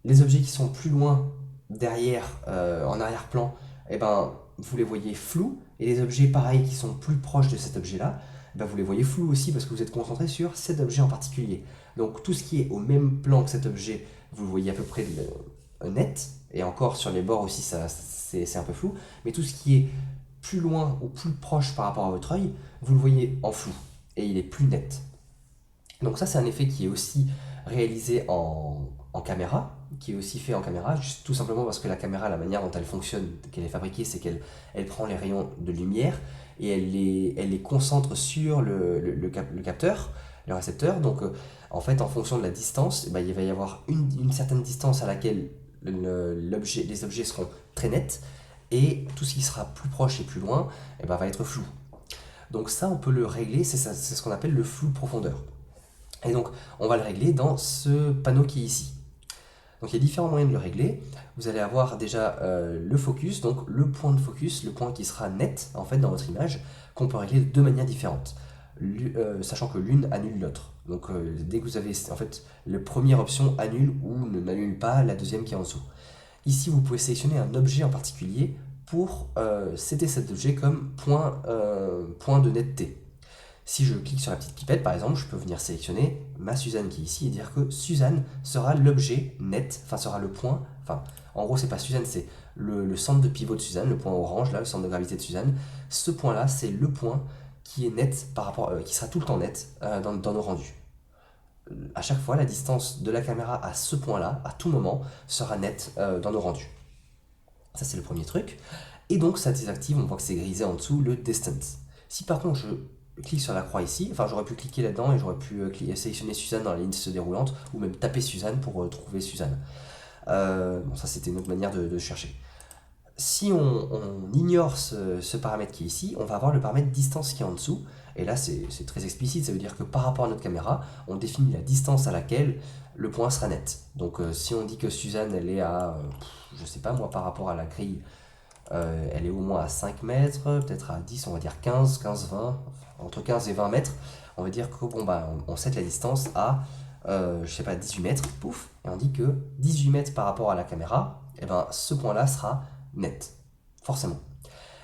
les objets qui sont plus loin, derrière, en arrière-plan, eh ben, vous les voyez flous, et les objets pareils qui sont plus proches de cet objet-là, eh ben, vous les voyez flous aussi parce que vous êtes concentré sur cet objet en particulier. Donc tout ce qui est au même plan que cet objet, vous le voyez à peu près net, et encore sur les bords aussi, c'est un peu flou, mais tout ce qui est plus loin ou plus proche par rapport à votre œil, vous le voyez en flou, et il est plus net. Donc ça, c'est un effet qui est aussi réalisé en caméra, qui est aussi fait en caméra, juste tout simplement parce que la caméra, la manière dont elle fonctionne, qu'elle est fabriquée, c'est qu'elle prend les rayons de lumière et elle les concentre sur le capteur, le récepteur. Donc en fait, en fonction de la distance, eh ben, il va y avoir une certaine distance à laquelle les objets seront très nets, et tout ce qui sera plus proche et plus loin eh ben, va être flou. Donc ça, on peut le régler, c'est ce qu'on appelle le flou de profondeur. Et donc, on va le régler dans ce panneau qui est ici. Donc, il y a différents moyens de le régler. Vous allez avoir déjà le focus, donc le point de focus, le point qui sera net en fait dans votre image, qu'on peut régler de deux manières différentes, sachant que l'une annule l'autre. Donc, dès que vous avez en fait la première option annule ou ne n'annule pas la deuxième qui est en dessous. Ici, vous pouvez sélectionner un objet en particulier pour céder cet objet comme point de netteté. Si je clique sur la petite pipette, par exemple, je peux venir sélectionner ma Suzanne qui est ici et dire que Suzanne sera l'objet net, enfin sera le point, enfin en gros c'est pas Suzanne, c'est le centre de pivot de Suzanne, le point orange là, le centre de gravité de Suzanne. Ce point là, c'est le point qui est net par rapport, qui sera tout le temps net dans nos rendus. À chaque fois, la distance de la caméra à ce point là, à tout moment, sera nette dans nos rendus. Ça c'est le premier truc. Et donc ça désactive, on voit que c'est grisé en dessous, le distance. Si par contre je clique sur la croix ici, enfin j'aurais pu cliquer là-dedans et j'aurais pu sélectionner Suzanne dans la liste déroulante, ou même taper Suzanne pour trouver Suzanne. Bon, ça c'était une autre manière de chercher. Si on ignore ce paramètre qui est ici, on va avoir le paramètre distance qui est en dessous, et là c'est très explicite, ça veut dire que par rapport à notre caméra, on définit la distance à laquelle le point sera net. Donc si on dit que Suzanne elle est à, je sais pas moi, par rapport à la grille, elle est au moins à 5 mètres, peut-être à 10, on va dire 15, 20, entre 15 et 20 mètres. On va dire que bon, bah, on set la distance à, je sais pas, 18 mètres, pouf, et on dit que 18 mètres par rapport à la caméra, et ben, ce point-là sera net, forcément.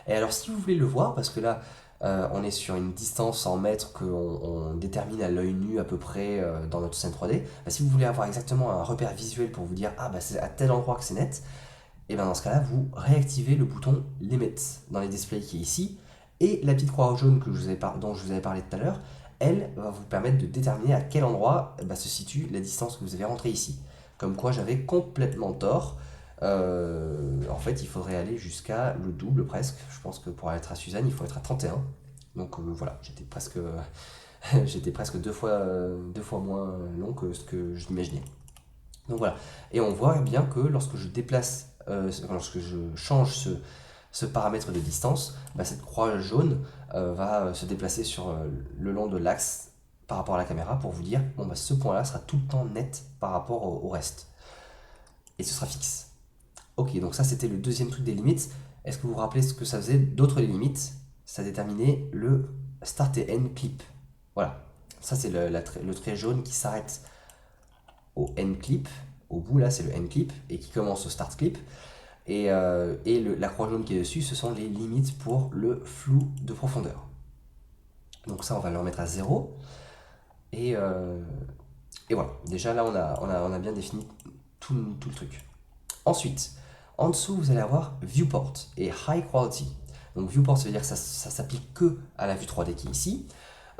Et alors, si vous voulez le voir, parce que là, on est sur une distance en mètres qu'on détermine à l'œil nu à peu près dans notre scène 3D, bah, si vous voulez avoir exactement un repère visuel pour vous dire, ah bah c'est à tel endroit que c'est net, et bien dans ce cas-là, vous réactivez le bouton Limit dans les displays qui est ici, et la petite croix jaune dont je vous avais parlé tout à l'heure, elle va vous permettre de déterminer à quel endroit se situe la distance que vous avez rentrée ici. Comme quoi j'avais complètement tort. En fait, il faudrait aller jusqu'à le double presque. Je pense que pour être à Suzanne, il faut être à 31. Donc voilà, j'étais presque deux fois moins long que ce que je l'imaginais. Donc voilà. Et on voit bien que lorsque je déplace, lorsque je change ce paramètre de distance, cette croix jaune va se déplacer sur le long de l'axe par rapport à la caméra pour vous dire, bon ce point-là sera tout le temps net par rapport au reste. Et ce sera fixe. Ok, donc ça c'était le deuxième truc des limites. Est-ce que vous vous rappelez ce que ça faisait d'autres limites? Ça déterminait le start et end clip. Voilà. Ça c'est le trait jaune qui s'arrête au end clip, au bout là c'est le end clip, et qui commence au start clip. La croix jaune qui est dessus, ce sont les limites pour le flou de profondeur. Donc ça on va le remettre à 0. Et Et voilà, déjà là on a bien défini tout le truc. Ensuite, en dessous vous allez avoir Viewport et High Quality. Donc Viewport ça veut dire que ça s'applique que à la vue 3D qui est ici.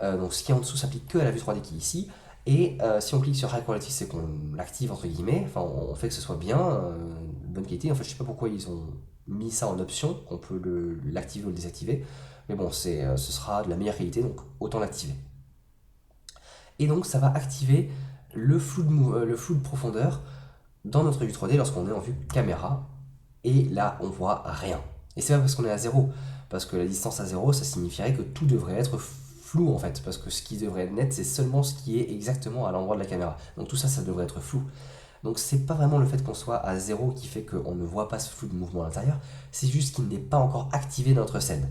Donc ce qui est en dessous s'applique que à la vue 3D qui est ici. Et si on clique sur High Quality, c'est qu'on l'active entre guillemets, enfin on fait que ce soit bien, bonne qualité. En fait, je sais pas pourquoi ils ont mis ça en option, qu'on peut l'activer ou le désactiver. Mais bon, ce sera de la meilleure qualité, donc autant l'activer. Et donc ça va activer le flou de profondeur dans notre vue 3D lorsqu'on est en vue caméra. Et là, on voit rien. Et c'est pas parce qu'on est à 0, parce que la distance à 0, ça signifierait que tout devrait être flou en fait, parce que ce qui devrait être net, c'est seulement ce qui est exactement à l'endroit de la caméra. Donc tout ça, ça devrait être flou. Donc c'est pas vraiment le fait qu'on soit à 0 qui fait qu'on ne voit pas ce flou de mouvement à l'intérieur, c'est juste qu'il n'est pas encore activé dans notre scène.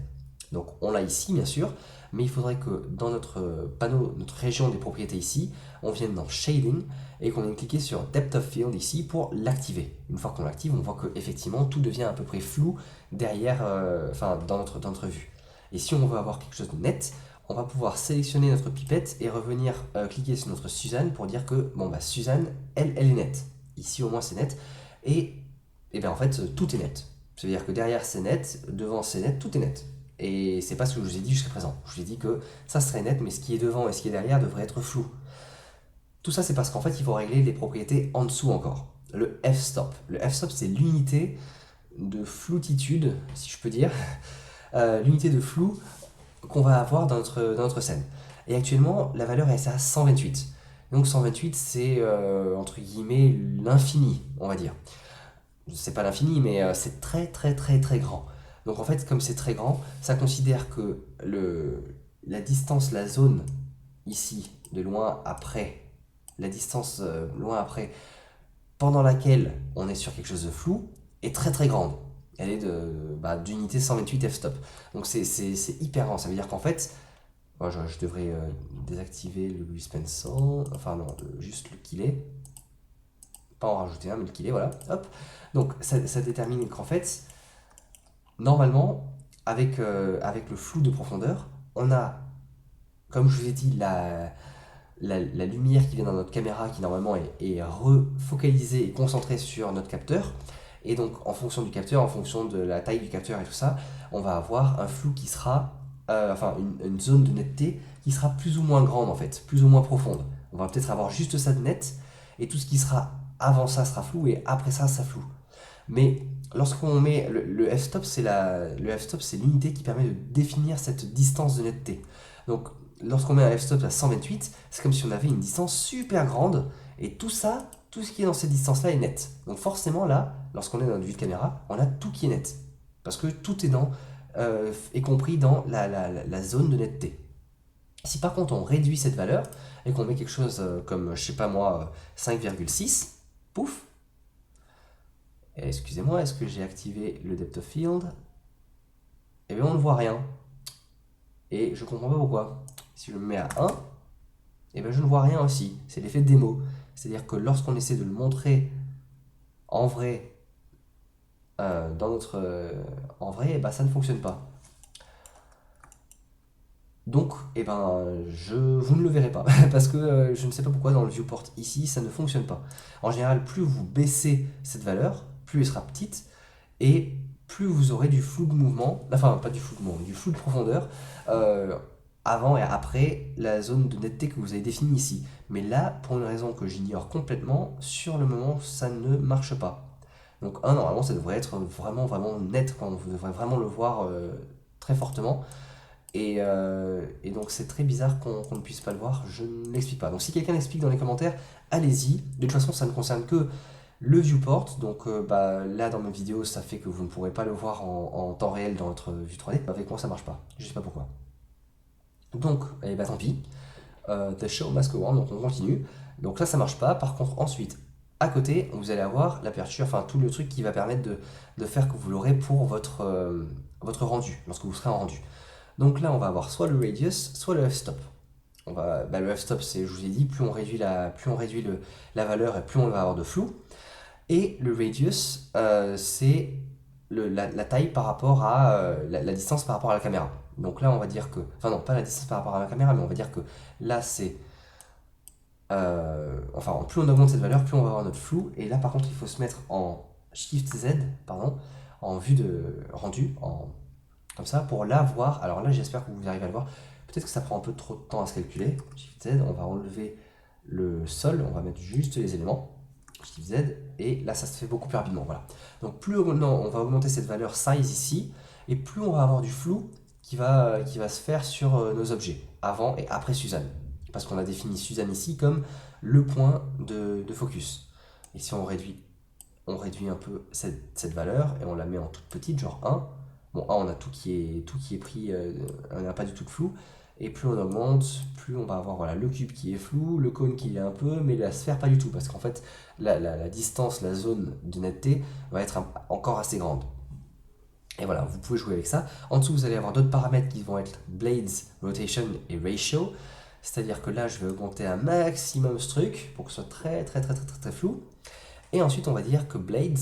Donc on l'a ici bien sûr, mais il faudrait que dans notre panneau, notre région des propriétés ici, on vienne dans Shading et qu'on vienne cliquer sur Depth of Field ici pour l'activer. Une fois qu'on l'active, on voit que effectivement tout devient à peu près flou derrière, dans notre vue. Et si on veut avoir quelque chose de net, on va pouvoir sélectionner notre pipette et revenir cliquer sur notre Suzanne pour dire que bon bah Suzanne, elle est nette. Ici au moins c'est net. Et bien en fait tout est net. C'est-à-dire que derrière c'est net, devant c'est net, tout est net. Et c'est pas ce que je vous ai dit jusqu'à présent. Je vous ai dit que ça serait net, mais ce qui est devant et ce qui est derrière devrait être flou. Tout ça, c'est parce qu'en fait, il faut régler des propriétés en dessous encore. Le f-stop. Le f-stop, c'est l'unité de floutitude, si je peux dire, l'unité de flou qu'on va avoir dans notre scène. Et actuellement, la valeur est à 128. Donc 128, c'est entre guillemets l'infini, on va dire. C'est pas l'infini, mais c'est très très très très grand. Donc en fait, comme c'est très grand, ça considère que la distance, la zone ici, de loin après, la distance loin après, pendant laquelle on est sur quelque chose de flou, est très très grande. Elle est d'unité 128 f-stop. Donc c'est hyper grand. Ça veut dire qu'en fait, moi, je devrais désactiver le Louis Pencil, enfin non, juste le killet. Pas en rajouter un, mais le killet, voilà. Hop. Donc ça détermine qu'en fait, normalement, avec le flou de profondeur, on a, comme je vous ai dit, la lumière qui vient dans notre caméra qui normalement est refocalisée et concentrée sur notre capteur. Et donc en fonction du capteur, en fonction de la taille du capteur et tout ça, on va avoir un flou qui sera, une zone de netteté qui sera plus ou moins grande en fait, plus ou moins profonde. On va peut-être avoir juste ça de net et tout ce qui sera avant ça sera flou et après ça flou. Mais lorsqu'on met le f-stop, le f-stop, c'est l'unité qui permet de définir cette distance de netteté. Donc lorsqu'on met un f-stop à 128, c'est comme si on avait une distance super grande et tout ça, tout ce qui est dans cette distance-là est net. Donc forcément là, lorsqu'on est dans une vue de caméra, on a tout qui est net. Parce que tout est compris dans la zone de netteté. Si par contre on réduit cette valeur et qu'on met quelque chose comme, je sais pas moi, 5,6, pouf, excusez-moi, est-ce que j'ai activé le depth of field? Eh bien on ne voit rien. Et je comprends pas pourquoi. Si je me mets à 1, eh bien je ne vois rien aussi. C'est l'effet démo. C'est-à-dire que lorsqu'on essaie de le montrer en vrai, en vrai, eh ben, ça ne fonctionne pas. Donc, vous ne le verrez pas. Parce que je ne sais pas pourquoi dans le viewport ici, ça ne fonctionne pas. En général, plus vous baissez cette valeur, plus elle sera petite. Et plus vous aurez du flou de mouvement, enfin pas du flou de mouvement, du flou de profondeur avant et après la zone de netteté que vous avez définie ici. Mais là, pour une raison que j'ignore complètement, sur le moment, ça ne marche pas. Donc normalement, ça devrait être vraiment vraiment net, quand vous devrez vraiment le voir très fortement. Et donc c'est très bizarre qu'on ne puisse pas le voir, je ne l'explique pas. Donc si quelqu'un l'explique dans les commentaires, allez-y. De toute façon, ça ne concerne que le viewport, donc là dans mes vidéos ça fait que vous ne pourrez pas le voir en temps réel dans votre vue 3D. Avec moi ça marche pas, je sais pas pourquoi. Donc, tant pis, the show must go on, donc on continue. Donc là ça marche pas, par contre ensuite, à côté, vous allez avoir l'aperture, enfin tout le truc qui va permettre de faire que vous l'aurez pour votre rendu, lorsque vous serez en rendu. Donc là on va avoir soit le radius, soit le f-stop. Le f-stop c'est, je vous ai dit, plus on réduit la valeur et plus on va avoir de flou. Et le radius, c'est la taille par rapport à la distance par rapport à la caméra. Donc là, on va dire que, enfin non, pas la distance par rapport à la caméra, mais on va dire que là, c'est Enfin, plus on augmente cette valeur, plus on va avoir notre flou. Et là, par contre, il faut se mettre en Shift Z, pardon, en vue de rendu, comme ça, pour là voir. Alors là, j'espère que vous arrivez à le voir. Peut-être que ça prend un peu trop de temps à se calculer. Shift Z, on va enlever le sol, on va mettre juste les éléments. Shift Z, et là, ça se fait beaucoup plus rapidement. Voilà. Donc, plus on va augmenter cette valeur size ici, et plus on va avoir du flou qui va se faire sur nos objets, avant et après Suzanne. Parce qu'on a défini Suzanne ici comme le point de focus. Et si on réduit un peu cette valeur et on la met en toute petite, genre 1. Bon, 1, on a tout qui est pris, on n'a pas du tout de flou. Et plus on augmente, plus on va avoir voilà, le cube qui est flou, le cône qui est un peu, mais la sphère pas du tout. Parce qu'en fait, la distance, la zone de netteté va être encore assez grande. Et voilà, vous pouvez jouer avec ça. En dessous, vous allez avoir d'autres paramètres qui vont être Blades, Rotation et Ratio. C'est-à-dire que là, je vais augmenter un maximum ce truc pour que ce soit très très très très très, très flou. Et ensuite, on va dire que Blades,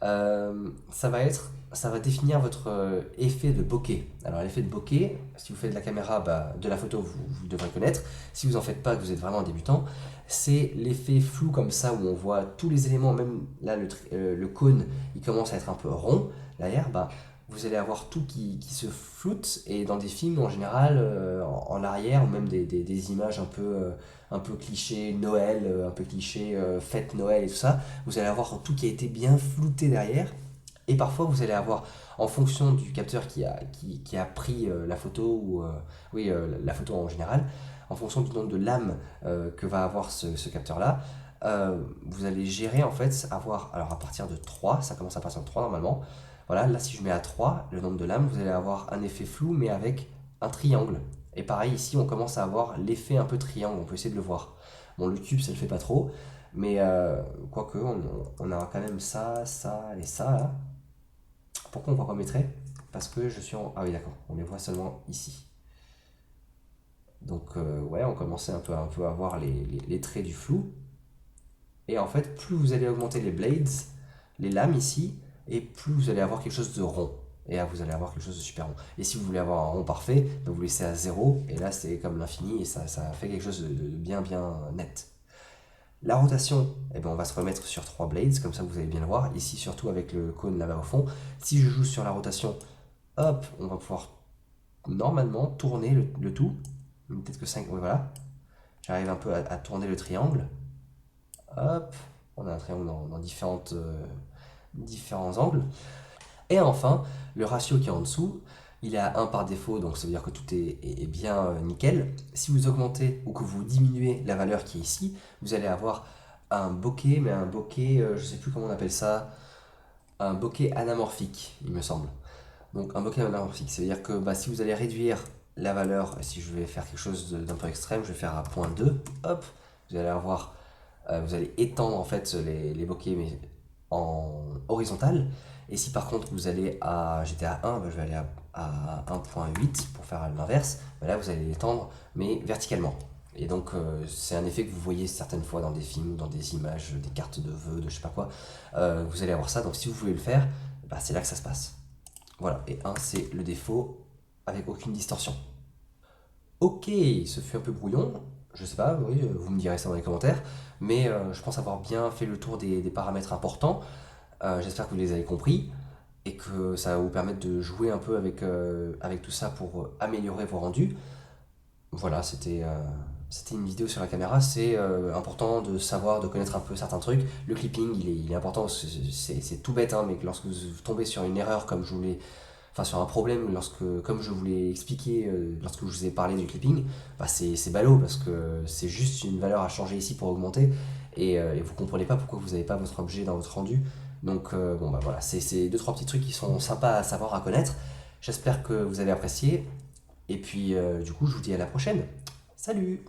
ça va définir votre effet de bokeh. Alors, l'effet de bokeh, si vous faites de la caméra, de la photo, vous devrez connaître. Si vous n'en faites pas, que vous êtes vraiment un débutant, c'est l'effet flou comme ça où on voit tous les éléments, même là, le cône, il commence à être un peu rond. Derrière, vous allez avoir tout qui se floute. Et dans des films, en général, en arrière, ou même des images un peu cliché Noël, un peu cliché fête Noël et tout ça, vous allez avoir tout qui a été bien flouté derrière. Et parfois, vous allez avoir, en fonction du capteur qui a pris la photo, ou oui, la photo en général, en fonction du nombre de lames que va avoir ce capteur-là, vous allez gérer en fait, alors à partir de 3, ça commence à partir de 3 normalement. Voilà, là si je mets à 3 le nombre de lames, vous allez avoir un effet flou mais avec un triangle. Et pareil, ici, on commence à avoir l'effet un peu triangle, on peut essayer de le voir. Bon, le cube, ça le fait pas trop, mais quoique, on a quand même ça, ça et ça, là. Pourquoi on voit pas mes traits? Parce que je suis en... Ah oui, d'accord, on les voit seulement ici. Donc, ouais, on commençait un peu à voir les traits du flou. Et en fait, plus vous allez augmenter les blades, les lames ici, et plus vous allez avoir quelque chose de rond. Et là, vous allez avoir quelque chose de super rond. Et si vous voulez avoir un rond parfait, vous laissez à 0, et là, c'est comme l'infini, et ça fait quelque chose de bien, bien net. La rotation, eh ben, on va se remettre sur 3 blades, comme ça vous allez bien le voir. Ici, surtout avec le cône là-bas au fond. Si je joue sur la rotation, hop, on va pouvoir normalement tourner le tout. Peut-être que 5, oui, voilà. J'arrive un peu à tourner le triangle. Hop, on a un triangle dans différents angles. Et enfin, le ratio qui est en dessous, il est à 1 par défaut, donc ça veut dire que tout est bien nickel. Si vous augmentez ou que vous diminuez la valeur qui est ici, vous allez avoir un bokeh, mais un bokeh, je ne sais plus comment on appelle ça, un bokeh anamorphique, il me semble. Donc un bokeh anamorphique, ça veut dire que si vous allez réduire la valeur, si je vais faire quelque chose d'un peu extrême, je vais faire à 0.2, hop, vous allez avoir, vous allez étendre en fait les bokeh mais en horizontal. Et si par contre j'étais à 1, je vais aller à 1.8 pour faire l'inverse, là vous allez l'étendre mais verticalement. Et donc c'est un effet que vous voyez certaines fois dans des films, dans des images, des cartes de vœux, de je sais pas quoi. Vous allez avoir ça, donc si vous voulez le faire, c'est là que ça se passe. Voilà, et 1 c'est le défaut avec aucune distorsion. Ok, ce fut un peu brouillon, je sais pas, oui, vous me direz ça dans les commentaires, mais je pense avoir bien fait le tour des paramètres importants. J'espère que vous les avez compris et que ça va vous permettre de jouer un peu avec tout ça pour améliorer vos rendus. Voilà, c'était une vidéo sur la caméra. C'est important de savoir, de connaître un peu certains trucs. Le clipping, il est important, c'est tout bête, hein, mais que lorsque vous tombez sur une erreur comme je voulais, enfin sur un problème, comme je vous l'ai expliqué lorsque je vous ai parlé du clipping, c'est ballot parce que c'est juste une valeur à changer ici pour augmenter et vous comprenez pas pourquoi vous n'avez pas votre objet dans votre rendu. Donc bon voilà, c'est deux trois petits trucs qui sont sympas à savoir, à connaître. J'espère que vous avez apprécié et puis du coup je vous dis à la prochaine. Salut!